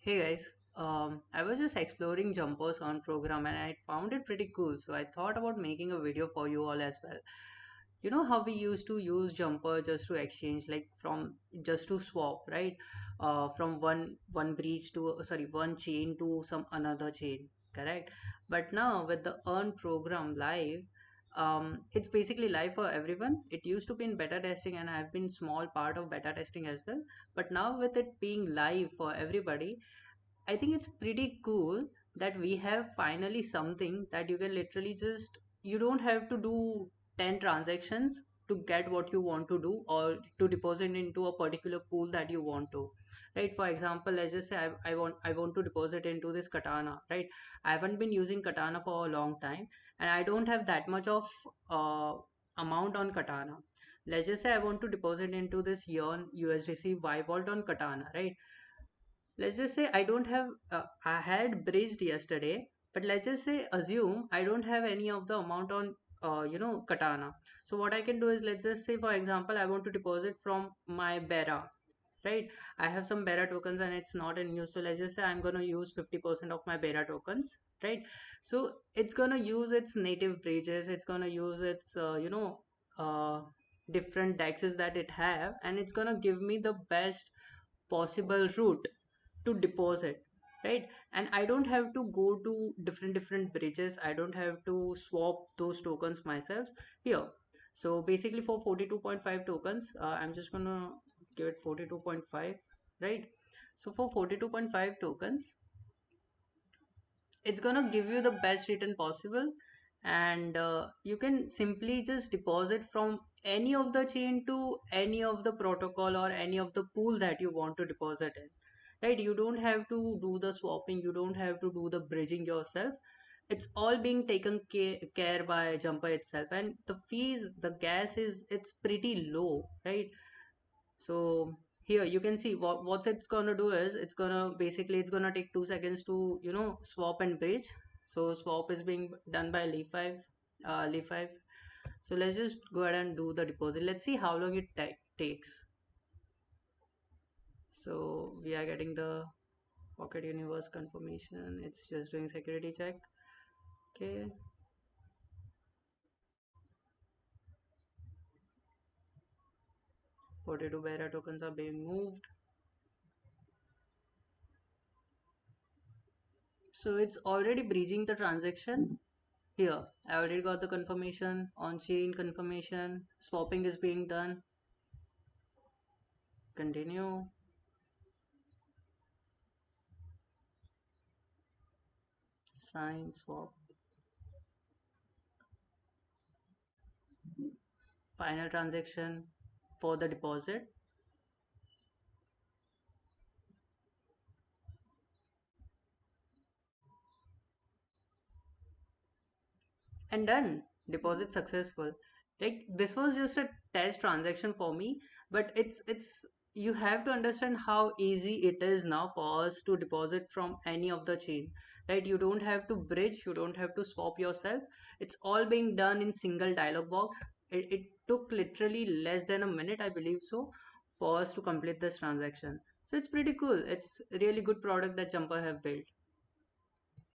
Hey guys, I was just exploring Jumper's on program and I found it pretty cool. So I thought about making a video for you all as well. You know how we used to use Jumper just to exchange, like from just to swap, right? From one breach to one chain to some another chain, correct? But now with the Earn program live, it's basically live for everyone. It used to be in beta testing and I've been small part of beta testing as well. But now with it being live for everybody, I think it's pretty cool that we have finally something that you can literally just, you don't have to do 10 transactions to get what you want to do or to deposit into a particular pool that you want to, right? For example, let's just say I want to deposit into this Katana, right? I haven't been using Katana for a long time and I don't have that much of uh, amount on Katana. Let's just say I want to deposit into this Yearn USDC Y Vault on Katana, right? Let's just say I don't have I had bridged yesterday, but let's just say assume I don't have any of the amount on Katana. So what I can do is, let's just say for example I want to deposit from my Bera, right? I have some Bera tokens and it's not in use, so let's just say I'm going to use 50% of my Bera tokens, right? So it's going to use its native bridges, it's going to use its uh, different dexes that it have, and it's going to give me the best possible route to deposit, right? And I don't have to go to different bridges, I don't have to swap those tokens myself here. So basically for 42.5 tokens, I'm just gonna give it 42.5, right? So for 42.5 tokens, it's gonna give you the best return possible, and you can simply just deposit from any of the chain to any of the protocol or any of the pool that you want to deposit in, right? You don't have to do the swapping, you don't have to do the bridging yourself. It's all being taken care by Jumper itself, and the fees, the gas is, it's pretty low, right? So here you can see what it's gonna do is, it's gonna basically, it's gonna take 2 seconds to swap and bridge. So swap is being done by Li5. So let's just go ahead and do the deposit. Let's see how long it takes. So we are getting the Pocket Universe confirmation. It's just doing security check. Okay. 42 Bera tokens are being moved. So it's already breaching the transaction. Here, I already got the confirmation, on-chain confirmation, swapping is being done. Continue. Sign, swap. Final transaction for the deposit. And done. Deposit successful. Like, this was just a test transaction for me, but it's you have to understand how easy it is now for us to deposit from any of the chain, right? You don't have to bridge, you don't have to swap yourself. It's all being done in single dialog box. It took literally less than a minute, I believe so, for us to complete this transaction. So it's pretty cool. It's a really good product that Jumper have built.